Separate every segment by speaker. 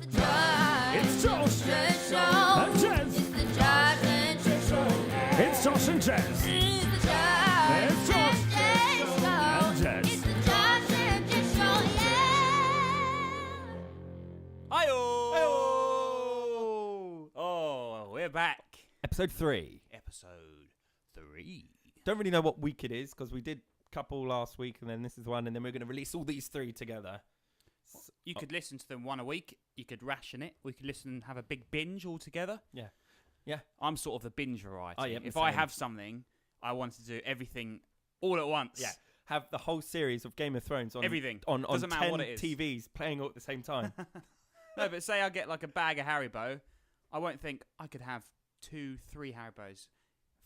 Speaker 1: It's Josh and Jez. It's Josh and Jez. It's Josh and Jez.
Speaker 2: Hi-oh! Oh, we're back.
Speaker 3: Episode 3.
Speaker 2: Episode 3.
Speaker 3: Don't really know what week it is because we did a couple last week and then this is one and then we're going to release all these 3 together.
Speaker 2: You could listen to them one a week. You could ration it. We could listen and have a big binge all together.
Speaker 3: Yeah.
Speaker 2: I'm sort of the binge variety.
Speaker 3: I am
Speaker 2: if
Speaker 3: the
Speaker 2: I
Speaker 3: same.
Speaker 2: have something, I want to do everything all at once.
Speaker 3: Yeah. Have the whole series of Game of Thrones on
Speaker 2: Everything.
Speaker 3: on
Speaker 2: Doesn't matter
Speaker 3: 10
Speaker 2: what it is.
Speaker 3: TVs playing all at the same time.
Speaker 2: No, but say I get like a bag of Haribo, I won't think I could have 2-3 Haribos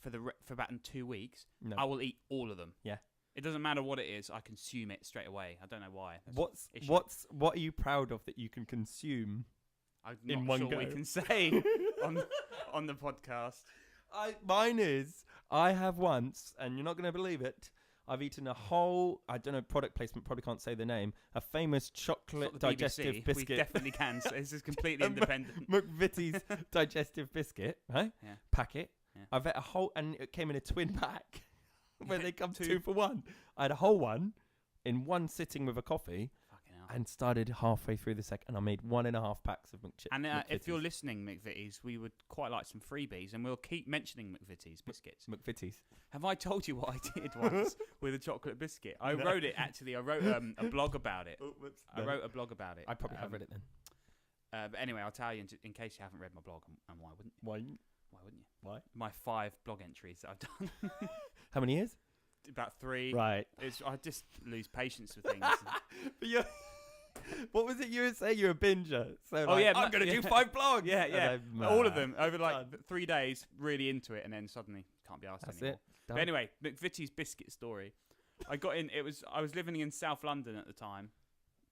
Speaker 2: for about 2 weeks.
Speaker 3: No.
Speaker 2: I will eat all of them.
Speaker 3: Yeah.
Speaker 2: It doesn't matter what it is. I consume it straight away. I don't know why.
Speaker 3: What are you proud of that you can consume?
Speaker 2: I'm
Speaker 3: in
Speaker 2: not
Speaker 3: one
Speaker 2: sure
Speaker 3: go?
Speaker 2: we can say on the podcast.
Speaker 3: Mine is, I have once, and you're not going to believe it, I've eaten a whole, I don't know, product placement, probably can't say the name, a famous chocolate digestive
Speaker 2: BBC.
Speaker 3: biscuit.
Speaker 2: We definitely can. So this is completely independent.
Speaker 3: McVitie's digestive biscuit, right?
Speaker 2: Yeah.
Speaker 3: Packet.
Speaker 2: Yeah.
Speaker 3: I've had a whole, and it came in a twin pack where they come
Speaker 2: 2
Speaker 3: 2 for 1. I had a whole one in one sitting with a coffee.
Speaker 2: Fucking hell.
Speaker 3: And started halfway through the second. I made 1.5 packs of McChips.
Speaker 2: And if you're listening, McVitie's, we would quite like some freebies, and we'll keep mentioning McVitie's biscuits.
Speaker 3: McVitie's.
Speaker 2: Have I told you what I did once with a chocolate biscuit? I wrote it, actually. I wrote a blog about it. I wrote a blog about it.
Speaker 3: I probably have read it then.
Speaker 2: But anyway, I'll tell you in case you haven't read my blog, and why wouldn't you? Why wouldn't you?
Speaker 3: Why?
Speaker 2: My 5 blog entries that I've done.
Speaker 3: How many years?
Speaker 2: About 3.
Speaker 3: Right.
Speaker 2: I just lose patience with things.
Speaker 3: But what was it you were saying? You're a binger. So I'm going to do 5 blogs.
Speaker 2: Yeah.
Speaker 3: And then,
Speaker 2: All of them over like 3 days, really into it, and then suddenly can't be asked
Speaker 3: That's
Speaker 2: anymore.
Speaker 3: it.
Speaker 2: But anyway, McVitie's biscuit story. I got in. I was living in South London at the time,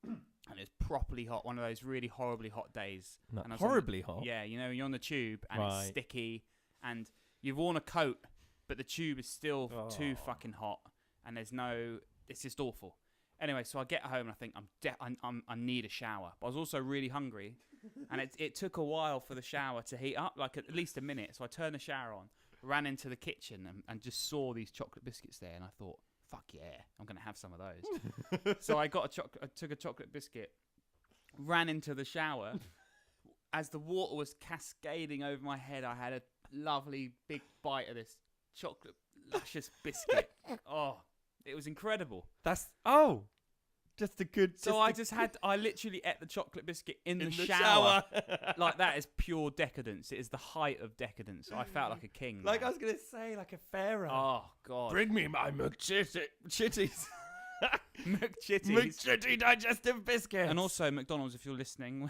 Speaker 2: and it was properly hot. One of those really horribly hot days.
Speaker 3: Not
Speaker 2: and I was
Speaker 3: horribly hot.
Speaker 2: Yeah, you're on the tube and
Speaker 3: Right.
Speaker 2: it's sticky, and you've worn a coat, but the tube is still too fucking hot, and it's just awful. Anyway, so I get home and I think I need a shower, but I was also really hungry, and it took a while for the shower to heat up, like at least a minute. So I turned the shower on, ran into the kitchen, and just saw these chocolate biscuits there, and I thought, fuck yeah, I'm gonna have some of those. So I took a chocolate biscuit, ran into the shower. As the water was cascading over my head, I had a lovely big bite of this chocolate luscious biscuit. Oh, it was incredible.
Speaker 3: Just a good.
Speaker 2: I literally ate the chocolate biscuit in the shower. Like, that is pure decadence. It is the height of decadence. I felt like a king.
Speaker 3: Like
Speaker 2: man.
Speaker 3: I was going to say, like a pharaoh.
Speaker 2: Oh God.
Speaker 3: Bring me my McChitties.
Speaker 2: McChitties.
Speaker 3: McChitty digestive biscuit.
Speaker 2: And also McDonald's, if you're listening.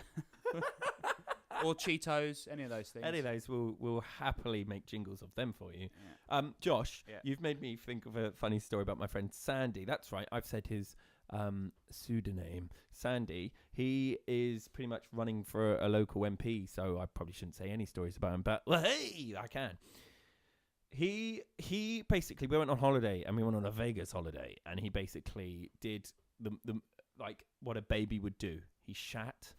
Speaker 2: Or Cheetos, any of those things.
Speaker 3: Any of those, we'll happily make jingles of them for you.
Speaker 2: Yeah.
Speaker 3: Josh,
Speaker 2: Yeah.
Speaker 3: you've made me think of a funny story about my friend Sandy. That's right. I've said his pseudonym, Sandy. He is pretty much running for a local MP, so I probably shouldn't say any stories about him, but well, hey, I can. He basically, we went on holiday, and we went on a Vegas holiday, and he basically did the like what a baby would do. He shat,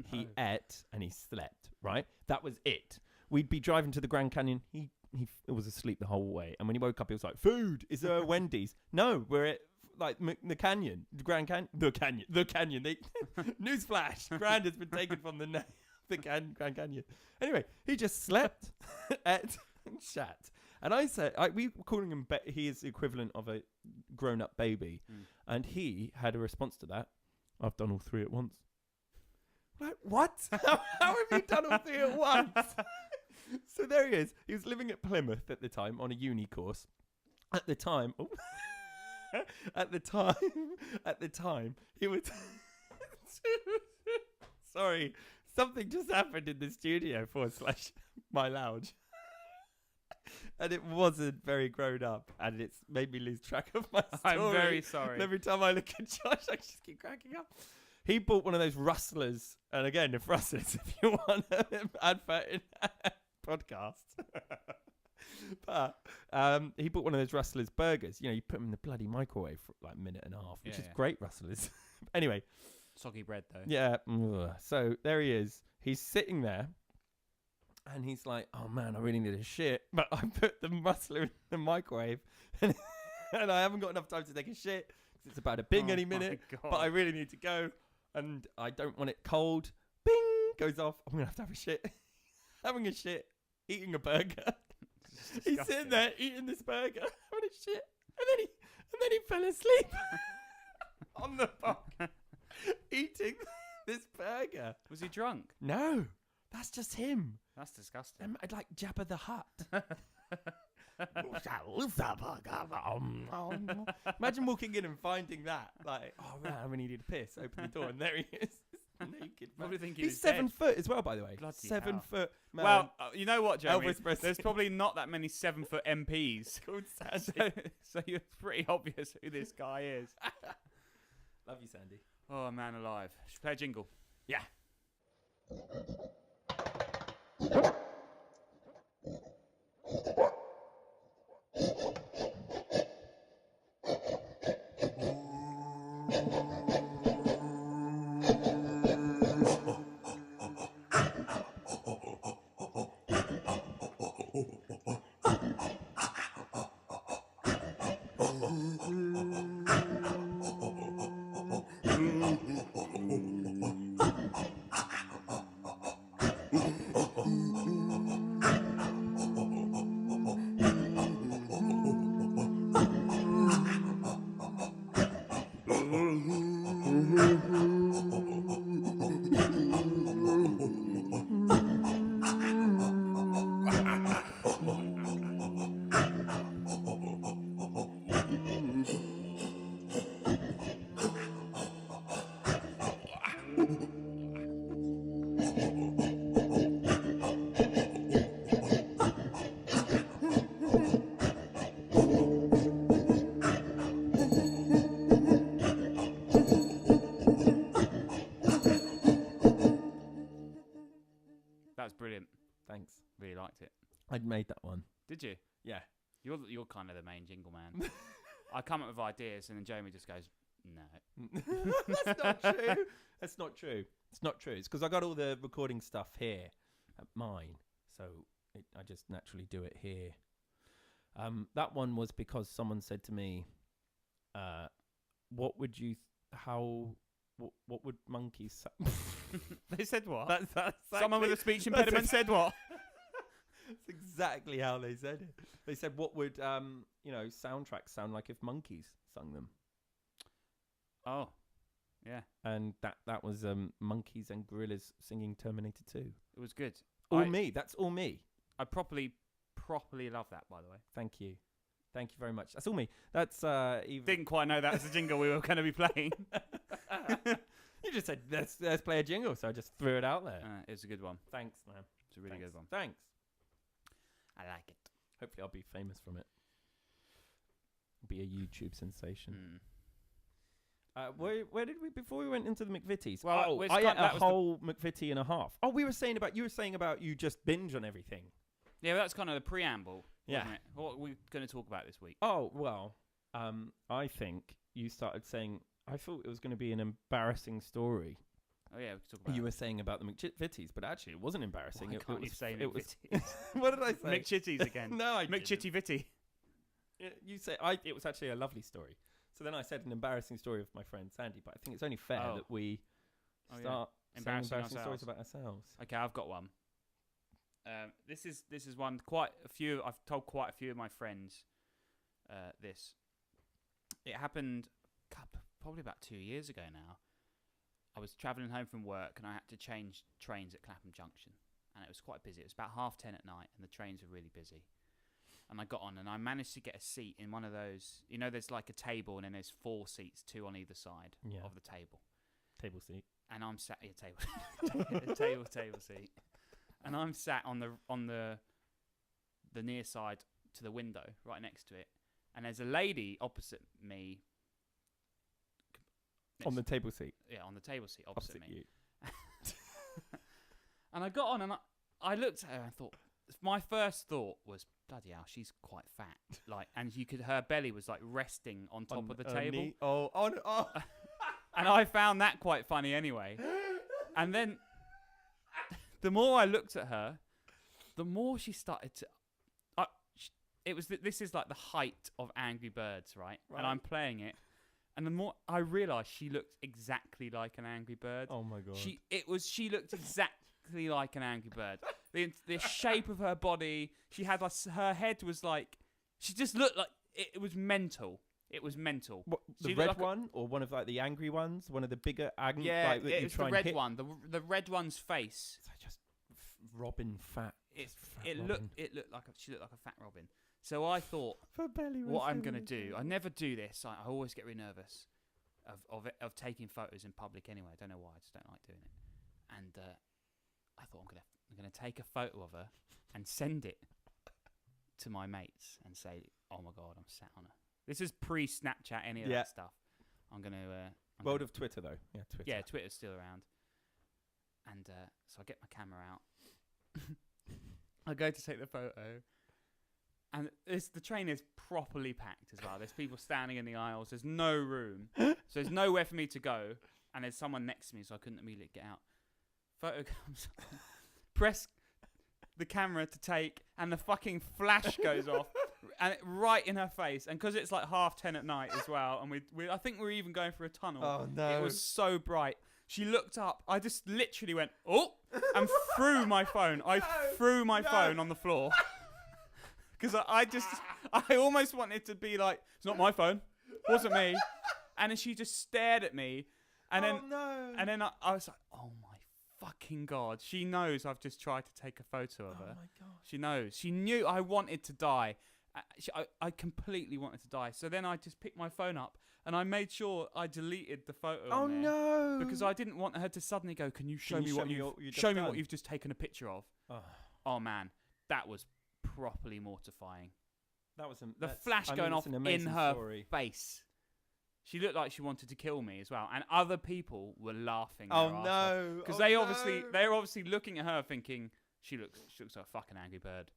Speaker 3: he ate, and he slept, right? That was it. We'd be driving to the Grand Canyon. He was asleep the whole way. And when he woke up, he was like, food, is there a Wendy's? No, we're at like the canyon, the Grand Canyon, the canyon. Newsflash, Grand has been taken from the Grand Canyon. Anyway, he just slept, ate, and shat. And I said, we were calling him, he is the equivalent of a grown-up baby. And he had a response to that. I've done all 3 at once. Like, what? How have you done all 3 at once? So there he is. He was living at Plymouth at the time on a uni course. At the time, he was. Sorry, something just happened in the studio / my lounge. And it wasn't very grown up, and it's made me lose track of my story.
Speaker 2: I'm very sorry.
Speaker 3: And every time I look at Josh, I just keep cracking up. He bought one of those rustlers, and again, if rustlers, if you want an advert in podcast. But he bought one of those rustlers burgers. You know, you put them in the bloody microwave for like a minute and a half, which is great, rustlers. Anyway,
Speaker 2: Soggy bread, though.
Speaker 3: Yeah. So there he is. He's sitting there. And he's like, oh, man, I really need a shit. But I put the mussler in the microwave. And I haven't got enough time to take a shit. Because it's about to bing any minute. But I really need to go. And I don't want it cold. Bing! Goes off. I'm going to have a shit. Having a shit. Eating a burger. He's sitting there eating this burger. Having a shit. And then he fell asleep. On the bunk. Eating this burger.
Speaker 2: Was he drunk?
Speaker 3: No. That's just him.
Speaker 2: That's disgusting.
Speaker 3: I'd like Jabba the Hutt. Imagine walking in and finding that. Like, oh man, I really need a piss. Open the door and there he is. Naked.
Speaker 2: Probably thinking
Speaker 3: he's 7 foot as well, by the way.
Speaker 2: Bloody
Speaker 3: 7
Speaker 2: hell.
Speaker 3: foot. Man.
Speaker 2: Well, you know what, Jeremy?
Speaker 3: Elvis Presley.
Speaker 2: There's probably not that many 7 foot MPs.
Speaker 3: Called Sandy.
Speaker 2: So it's pretty obvious who this guy is.
Speaker 3: Love you, Sandy.
Speaker 2: Oh, man alive. Should we play a jingle?
Speaker 3: Yeah.
Speaker 2: Brilliant.
Speaker 3: Thanks.
Speaker 2: Really liked it.
Speaker 3: I'd made that one.
Speaker 2: Did you?
Speaker 3: Yeah.
Speaker 2: You're kind of the main jingle man. I come up with ideas and then Jeremy just goes, no.
Speaker 3: That's not true. That's not true. It's not true. It's because I got all the recording stuff here at mine. So I just naturally do it here. That one was because someone said to me, what would you, what would monkeys
Speaker 2: They said what?
Speaker 3: That's exactly,
Speaker 2: Someone with a speech impediment said what?
Speaker 3: That's exactly how they said it. They said, what would, soundtracks sound like if monkeys sung them?
Speaker 2: Oh, yeah.
Speaker 3: And that was monkeys and gorillas singing Terminator 2.
Speaker 2: It was good.
Speaker 3: Me. That's all me.
Speaker 2: I properly love that, by the way.
Speaker 3: Thank you. Thank you very much. That's all me. That's even.
Speaker 2: Didn't quite know that was the jingle we were going to be playing.
Speaker 3: You just said let's play a jingle, so I just threw it out there.
Speaker 2: It's a good one.
Speaker 3: Thanks, man.
Speaker 2: It's a really good one.
Speaker 3: Thanks.
Speaker 2: I like it.
Speaker 3: Hopefully, I'll be famous from it. Be a YouTube sensation. Where did we before we went into the McVitie's?
Speaker 2: Well,
Speaker 3: I ate a whole McVitie and a half. Oh, you were saying about you just binge on everything.
Speaker 2: Yeah, that's kind of the preamble.
Speaker 3: Yeah.
Speaker 2: Wasn't it? What are we going to talk about this week?
Speaker 3: Oh well, I think you started saying. I thought it was going to be an embarrassing story.
Speaker 2: Oh yeah, we could talk about.
Speaker 3: You were saying about the McVitie's, but actually it wasn't embarrassing.
Speaker 2: Why can't you say McVitie's?
Speaker 3: What did I say?
Speaker 2: McChitties again.
Speaker 3: No, I didn't.
Speaker 2: McChitty Vitty.
Speaker 3: You say it was actually a lovely story. So then I said an embarrassing story of my friend Sandy, but I think it's only fair that we start saying embarrassing stories about ourselves.
Speaker 2: Okay, I've got one. This is one quite a few. I've told quite a few of my friends this. It happened probably about 2 years ago now. I was travelling home from work and I had to change trains at Clapham Junction, and it was quite busy. It was about 10:30 at night, and the trains were really busy. And I got on, and I managed to get a seat in one of those. You know, there's like a table, and then there's 4 seats, 2 on either side of the table.
Speaker 3: Table seat.
Speaker 2: And I'm sat table seat, and I'm sat on the near side to the window, right next to it. And there's a lady opposite me.
Speaker 3: On the table seat.
Speaker 2: Yeah, on the table seat opposite me.
Speaker 3: You.
Speaker 2: And I got on, and I looked at her and thought. My first thought was, bloody hell, she's quite fat. Like, and her belly was like resting on top of the table.
Speaker 3: Oh.
Speaker 2: And I found that quite funny anyway. And then the more I looked at her, the more she started to... This is like the height of Angry Birds, right? And I'm playing it. And the more I realised she looked exactly like an Angry Bird.
Speaker 3: Oh my God.
Speaker 2: She looked exactly like an Angry Bird. The shape of her body, she had like, her head was like... She just looked like... It was mental. It was mental.
Speaker 3: What, the red one, or one of like the angry ones, one of the bigger angry.
Speaker 2: Yeah,
Speaker 3: like,
Speaker 2: it was the red one. The red one's face.
Speaker 3: It's like just Robin fat.
Speaker 2: She looked like a fat Robin. So I thought, what I'm gonna do. I never do this. I always get really nervous of taking photos in public. Anyway, I don't know why. I just don't like doing it. And I thought I'm gonna take a photo of her and send it to my mates and say, oh my God, I'm sat on her. This is pre-Snapchat, any of that stuff. I'm going to...
Speaker 3: World of Twitter, though. Yeah, Twitter.
Speaker 2: Yeah, Twitter's still around. And so I get my camera out. I go to take the photo. And the train is properly packed as well. There's people standing in the aisles. There's no room. So there's nowhere for me to go. And there's someone next to me, so I couldn't immediately get out. Photo comes on. Press the camera to take, and the fucking flash goes off. And right in her face, and because it's like 10:30 at night as well, and I think we're even going through a tunnel.
Speaker 3: Oh no!
Speaker 2: It was so bright. She looked up. I just literally went, oh, and threw my phone. I threw my phone on the floor because I almost wanted to be like, it's not my phone, wasn't me. And then she just stared at me, and then I was like, oh my fucking God! She knows I've just tried to take a photo of her.
Speaker 3: Oh my God!
Speaker 2: She knows. She knew I wanted to die. I completely wanted to die. So then I just picked my phone up and I made sure I deleted the photo.
Speaker 3: Oh no!
Speaker 2: Because I didn't want her to suddenly go, "Can you show me what you've just taken a picture of?" Oh man, that was properly mortifying.
Speaker 3: That was
Speaker 2: the flash going off in her face. She looked like she wanted to kill me as well, and other people were laughing.
Speaker 3: Oh no!
Speaker 2: Because they're obviously looking at her thinking she looks like a fucking Angry Bird.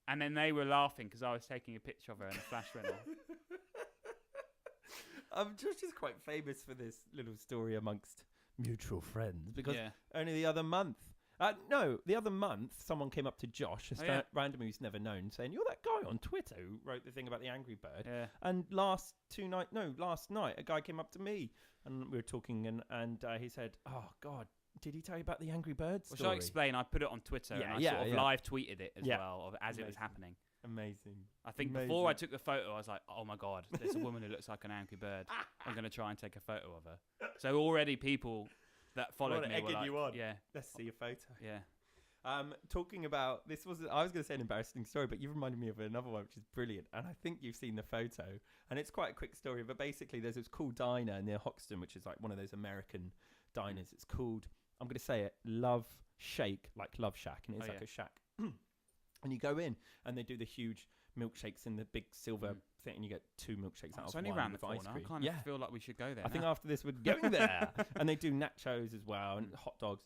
Speaker 2: And then they were laughing because I was taking a picture of her and the flash went off.
Speaker 3: Josh is quite famous for this little story amongst mutual friends because only the other month, someone came up to Josh, randomly who's never known, saying, "You're that guy on Twitter who wrote the thing about the Angry Bird."
Speaker 2: Yeah.
Speaker 3: And last night, a guy came up to me and we were talking and he said, "Oh God, did he tell you about the Angry Bird story?"
Speaker 2: Well, shall I explain? I put it on Twitter and I sort of live tweeted it as well as it was happening.
Speaker 3: Amazing.
Speaker 2: I think before I took the photo, I was like, oh my God, there's a woman who looks like an Angry Bird. I'm going to try and take a photo of her. So already people that followed me were like,
Speaker 3: you on.
Speaker 2: Yeah.
Speaker 3: Let's see a photo.
Speaker 2: Yeah.
Speaker 3: Talking about, I was going to say an embarrassing story, but you've reminded me of another one, which is brilliant. And I think you've seen the photo. And it's quite a quick story, but basically there's this cool diner near Hoxton, which is like one of those American diners. It's called, I'm going to say it, Love Shake, like Love Shack. And it's a shack. And you go in and they do the huge milkshakes in the big silver thing, and you get 2 milkshakes out of
Speaker 2: it's only
Speaker 3: one
Speaker 2: around the
Speaker 3: with
Speaker 2: corner.
Speaker 3: ice cream.
Speaker 2: I kind of feel like we should go there.
Speaker 3: I think after this we're going there. And they do nachos as well and hot dogs.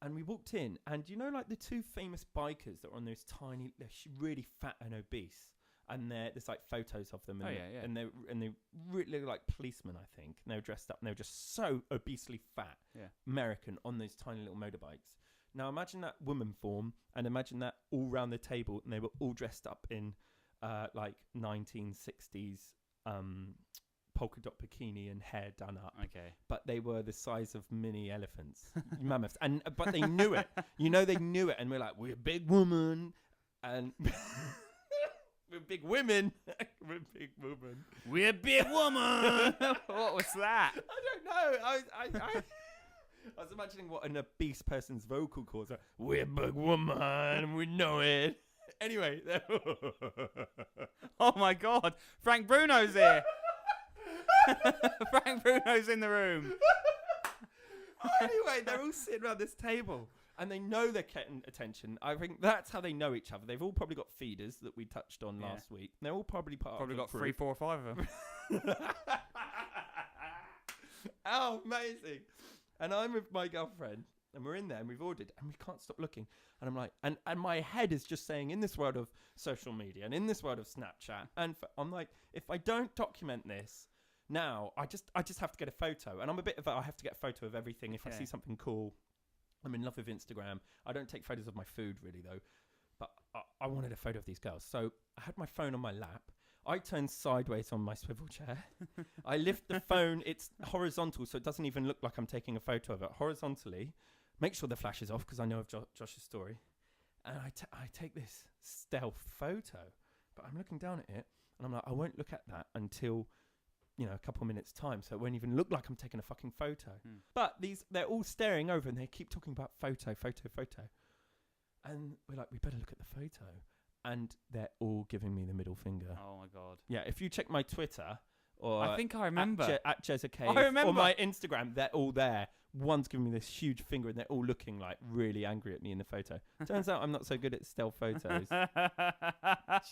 Speaker 3: And we walked in, and you know, like the 2 famous bikers that are on those tiny, they're really fat and obese, and there's like photos of them, and they really look like policemen, I think. And they were dressed up, and they were just so obesely fat, American, on those tiny little motorbikes. Now imagine that woman form, and imagine that all round the table, and they were all dressed up in like 1960s polka dot bikini and hair done up.
Speaker 2: Okay.
Speaker 3: But they were the size of mini elephants, mammoths, but they knew it. You know, they knew it, and we're like, we're a big woman, and we're big women. We're big woman.
Speaker 2: We're big woman. What was that?
Speaker 3: I don't know. I was imagining what an obese person's vocal cords are. We're a big woman, we know it. Anyway.
Speaker 2: Oh my God. Frank Bruno's here. Frank Bruno's in the room.
Speaker 3: Anyway, they're all sitting around this table and they know they're getting attention. I think that's how they know each other. They've all probably got feeders that we touched on last week. They're all probably
Speaker 2: Probably got 3, 4, or 5 of them.
Speaker 3: Oh, amazing. And I'm with my girlfriend, and we're in there, and we've ordered, and we can't stop looking. And I'm like, and my head is just saying, in this world of social media, and in this world of Snapchat, I'm like, if I don't document this, Now I just have to get a photo, and I'm a bit of I have to get a photo of everything. If I see something cool, I'm in love with Instagram. I don't take photos of my food really though, but I wanted a photo of these girls. So I had my phone on my lap. I turned sideways on my swivel chair. I lift the phone. It's horizontal, so it doesn't even look like I'm taking a photo of it. Horizontally, make sure the flash is off because I know of Josh's story. And I take this stealth photo, but I'm looking down at it, and I'm like, I won't look at that until, a couple of minutes' time, so it won't even look like I'm taking a fucking photo. But they're all staring over, and they keep talking about photo. And we're like, we better look at the photo. And they're all giving me the middle finger.
Speaker 2: Oh my God.
Speaker 3: Yeah, if you check my Twitter or
Speaker 2: I think I remember
Speaker 3: at Jez
Speaker 2: I remember.
Speaker 3: or my Instagram, they're all there. One's giving me this huge finger, and they're all looking like really angry at me in the photo. Turns out I'm not so good at stealth photos.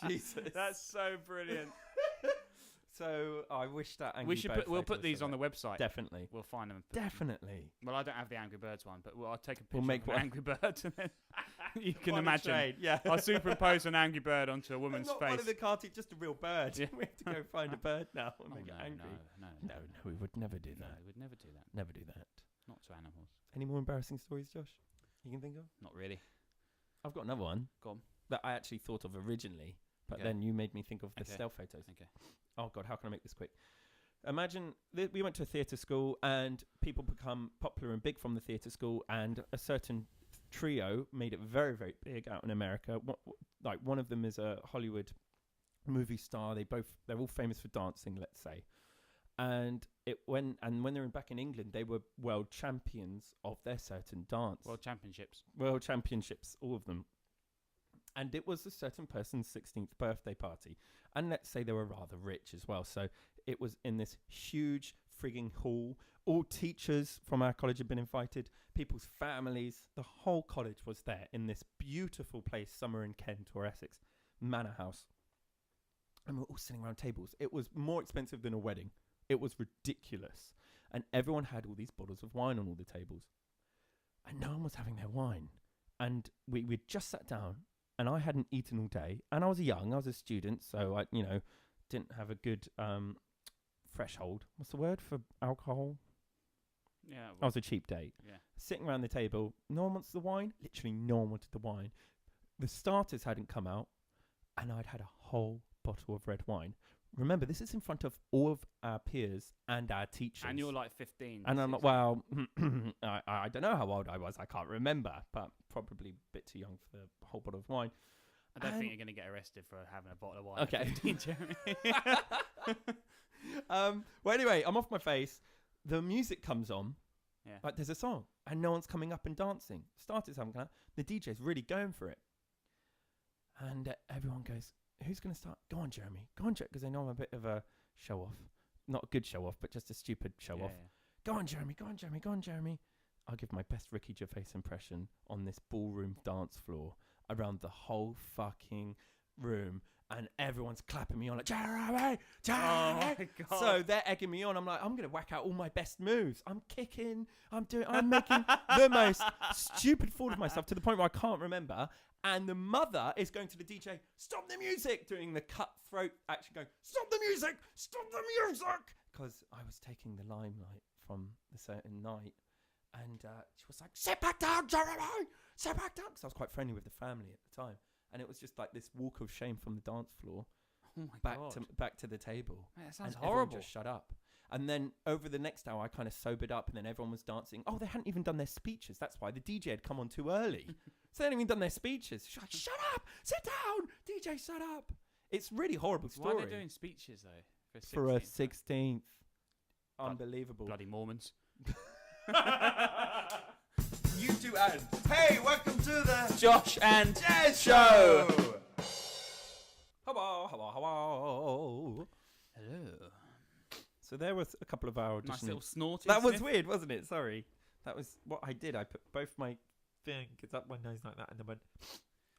Speaker 3: Jesus,
Speaker 2: that's so brilliant.
Speaker 3: So I wish that Angry
Speaker 2: We'll put these on the website.
Speaker 3: Definitely.
Speaker 2: We'll find them.
Speaker 3: Definitely.
Speaker 2: Well, I don't have the Angry Birds one, but I'll take a picture
Speaker 3: make
Speaker 2: of an Angry Bird. And then you can
Speaker 3: What a
Speaker 2: imagine.
Speaker 3: trade, yeah.
Speaker 2: I'll superimpose an Angry Bird onto a woman's
Speaker 3: not
Speaker 2: face.
Speaker 3: one of the cartoons, just a real bird.
Speaker 2: Yeah.
Speaker 3: We have to go find a bird now and make it
Speaker 2: no,
Speaker 3: angry.
Speaker 2: No,
Speaker 3: we would never do
Speaker 2: No,
Speaker 3: that.
Speaker 2: we would never do that.
Speaker 3: Never do that.
Speaker 2: Not to animals.
Speaker 3: Any more embarrassing stories, Josh? You can think of?
Speaker 2: Not really.
Speaker 3: I've got another one.
Speaker 2: Go on.
Speaker 3: That I actually thought of originally, but
Speaker 2: Okay.
Speaker 3: then you made me think of the
Speaker 2: Okay.
Speaker 3: stealth photos.
Speaker 2: Okay.
Speaker 3: Oh God, how can I make this quick? Imagine we went to a theatre school, and people become popular and big from the theatre school, and a certain trio made it very, very big out in America. Like one of them is a Hollywood movie star. They're all famous for dancing, let's say. And when they're back in England, they were world champions of their certain dance.
Speaker 2: World Championships.
Speaker 3: World Championships, all of them. And it was a certain person's 16th birthday party. And let's say they were rather rich as well. So it was in this huge frigging hall. All teachers from our college had been invited. People's families. The whole college was there in this beautiful place, somewhere in Kent or Essex, Manor House. And we're all sitting around tables. It was more expensive than a wedding. It was ridiculous. And everyone had all these bottles of wine on all the tables. And no one was having their wine. And we'd just sat down, and I hadn't eaten all day. And I was a student, so I, didn't have a good threshold. What's the word for alcohol?
Speaker 2: Yeah.
Speaker 3: I was a cheap date.
Speaker 2: Yeah.
Speaker 3: Sitting around the table, no one wants the wine. Literally no one wanted the wine. The starters hadn't come out, and I'd had a whole bottle of red wine. Remember, this is in front of all of our peers and our teachers.
Speaker 2: And you're like 15.
Speaker 3: And I'm like, well, I don't know how old I was. I can't remember, but probably a bit too young for the whole bottle of wine.
Speaker 2: I don't think you're going to get arrested for having a bottle of wine.
Speaker 3: Okay.
Speaker 2: At 15, Jeremy.
Speaker 3: Well, anyway, I'm off my face. The music comes on.
Speaker 2: Yeah.
Speaker 3: Like, there's a song, and no one's coming up and dancing. Starters haven't come out. The DJ's really going for it. And everyone goes, who's going to start? Go on, Jeremy. Go on, Jeremy. Because they know I'm a bit of a show-off. Not a good show-off, but just a stupid show-off.
Speaker 2: Yeah.
Speaker 3: Go on, Jeremy. Go on, Jeremy. Go on, Jeremy. I'll give my best Ricky Gervais impression on this ballroom dance floor around the whole fucking room. And everyone's clapping me on like, Jeremy, Jeremy.
Speaker 2: Oh, my God.
Speaker 3: So they're egging me on. I'm like, I'm going to whack out all my best moves. I'm kicking. I'm making the most stupid fool of myself to the point where I can't remember. And the mother is going to the DJ, stop the music, doing the cutthroat action, going, stop the music, because I was taking the limelight from the certain night. And she was like, sit back down, Jeremy, sit back down. Because I was quite friendly with the family at the time. And it was just like this walk of shame from the dance floor
Speaker 2: Oh my God.
Speaker 3: back to the table.
Speaker 2: Man, that sounds
Speaker 3: and everyone
Speaker 2: horrible.
Speaker 3: just shut up. And then over the next hour, I kind of sobered up, and then everyone was dancing. Oh, they hadn't even done their speeches. That's why the DJ had come on too early. So they hadn't even done their speeches. She's like, shut up, sit down, DJ, shut up. It's really horrible story.
Speaker 2: Why are they doing speeches, though?
Speaker 3: For a 16th. Unbelievable.
Speaker 2: Bloody Mormons.
Speaker 3: You do and hey, welcome to the
Speaker 2: Josh and
Speaker 3: Jez show. Hello.
Speaker 2: Hello.
Speaker 3: So there was a couple of our
Speaker 2: Nice
Speaker 3: auditioning.
Speaker 2: little snorting.
Speaker 3: That was
Speaker 2: sniff.
Speaker 3: weird, wasn't it? Sorry. That was what I did. I put both my fingers up my nose like that, and then went.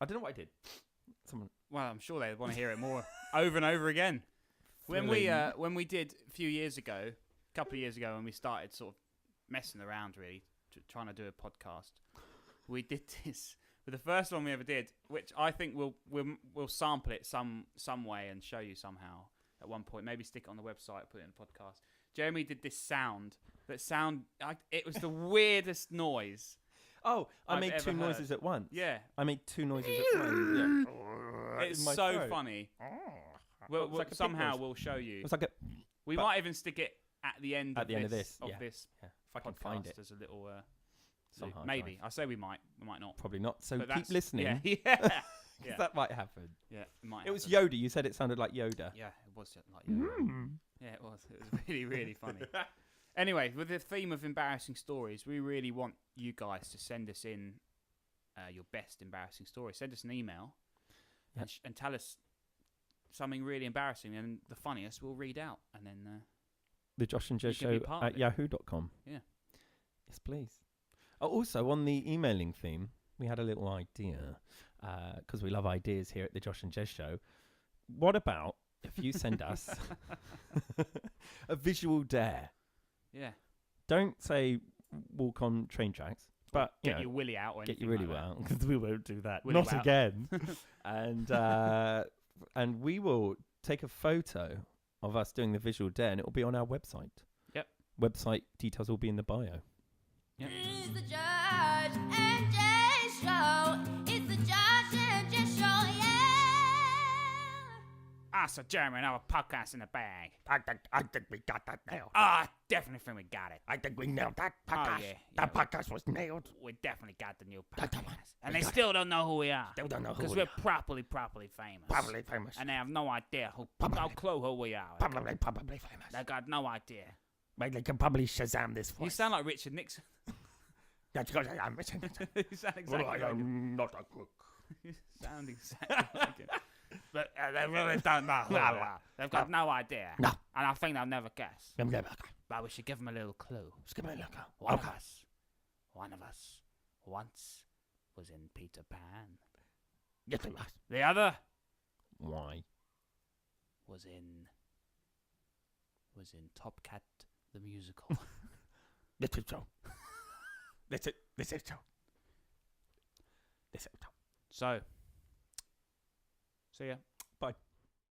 Speaker 3: I don't know what I did. Someone.
Speaker 2: Well, I'm sure they want to hear it more over and over again. When we did a few years ago, a couple of years ago, when we started sort of messing around, really trying to do a podcast, we did this. But the first one we ever did, which I think we'll sample it some way and show you somehow. at one point. Maybe stick it on the website, put it in the podcast. Jeremy did this sound. It was the weirdest noise.
Speaker 3: Oh, I
Speaker 2: I've
Speaker 3: made
Speaker 2: ever
Speaker 3: two
Speaker 2: heard.
Speaker 3: noises at once.
Speaker 2: Yeah.
Speaker 3: I made two noises at once. Yeah.
Speaker 2: It's
Speaker 3: In my
Speaker 2: so
Speaker 3: throat.
Speaker 2: funny.
Speaker 3: It was like a pig
Speaker 2: Somehow
Speaker 3: noise.
Speaker 2: we'll show you.
Speaker 3: It was like a.
Speaker 2: We
Speaker 3: but-
Speaker 2: might even stick it at the end
Speaker 3: At
Speaker 2: of
Speaker 3: the end of this,
Speaker 2: Of
Speaker 3: yeah.
Speaker 2: this
Speaker 3: Yeah, if I can
Speaker 2: podcast
Speaker 3: find it.
Speaker 2: as a little.
Speaker 3: Somehow
Speaker 2: Maybe.
Speaker 3: drive.
Speaker 2: I say we might. We might not.
Speaker 3: Probably not. So
Speaker 2: But
Speaker 3: keep
Speaker 2: that's-
Speaker 3: listening.
Speaker 2: Yeah.
Speaker 3: 'cause
Speaker 2: Yeah.
Speaker 3: that might happen.
Speaker 2: Yeah. It might.
Speaker 3: It was
Speaker 2: happen.
Speaker 3: Yoda. You said it sounded like Yoda.
Speaker 2: Yeah, it was like. Yeah, it was. It was really, really funny. Anyway, with the theme of embarrassing stories, we really want you guys to send us in your best embarrassing story. Send us an email and tell us something really embarrassing, and the funniest we'll read out, and then
Speaker 3: The Josh and Jez
Speaker 2: You can be
Speaker 3: show
Speaker 2: part
Speaker 3: at
Speaker 2: of it.
Speaker 3: yahoo.com.
Speaker 2: Yeah.
Speaker 3: Yes, please. Oh, also, on the emailing theme, we had a little idea, because we love ideas here at the Josh and Jez show. What about if you send us a visual dare?
Speaker 2: yeah,
Speaker 3: Don't say walk on train tracks, but you
Speaker 2: get
Speaker 3: know,
Speaker 2: your willy out. Or
Speaker 3: get
Speaker 2: anything
Speaker 3: your willy
Speaker 2: like that.
Speaker 3: out, because we won't do that.
Speaker 2: Willy
Speaker 3: Not
Speaker 2: out.
Speaker 3: again. And we will take a photo of us doing the visual dare, and it will be on our website.
Speaker 2: Yep.
Speaker 3: Website details will be in the bio.
Speaker 2: Yep.
Speaker 4: It's the Josh and Jez show. It's the Josh and Jez show, yeah.
Speaker 2: So Jeremy, another podcast in the bag.
Speaker 5: I think we got that nailed.
Speaker 2: I definitely think we got it.
Speaker 5: I think we nailed that podcast.
Speaker 2: yeah.
Speaker 5: That podcast was nailed.
Speaker 2: We definitely got the new
Speaker 5: Got that
Speaker 2: podcast.
Speaker 5: one.
Speaker 2: And
Speaker 5: We
Speaker 2: they
Speaker 5: got
Speaker 2: still don't know who we are.
Speaker 5: Still don't know who
Speaker 2: Because
Speaker 5: we
Speaker 2: we're
Speaker 5: are.
Speaker 2: properly famous.
Speaker 5: Probably famous.
Speaker 2: And they have no idea no
Speaker 5: Probably.
Speaker 2: clue who we are.
Speaker 5: Probably famous.
Speaker 2: They got no idea.
Speaker 5: Maybe they can probably Shazam this voice.
Speaker 2: You sound like Richard Nixon.
Speaker 5: That's because I am Richard.
Speaker 2: You sound exactly
Speaker 5: Well, I
Speaker 2: like him.
Speaker 5: am not a crook.
Speaker 2: You sound exactly like him. But they really don't know who we are. They've got no idea.
Speaker 5: No.
Speaker 2: And I think they'll never guess.
Speaker 5: I'm never.
Speaker 2: But we should give them a little clue.
Speaker 5: Just give me a look.
Speaker 2: One of us once was in Peter Pan.
Speaker 5: Yes, we must.
Speaker 2: The other
Speaker 3: Why?
Speaker 2: was in Top Cat the musical.
Speaker 5: This is true. This is true. This is true.
Speaker 2: So, see ya.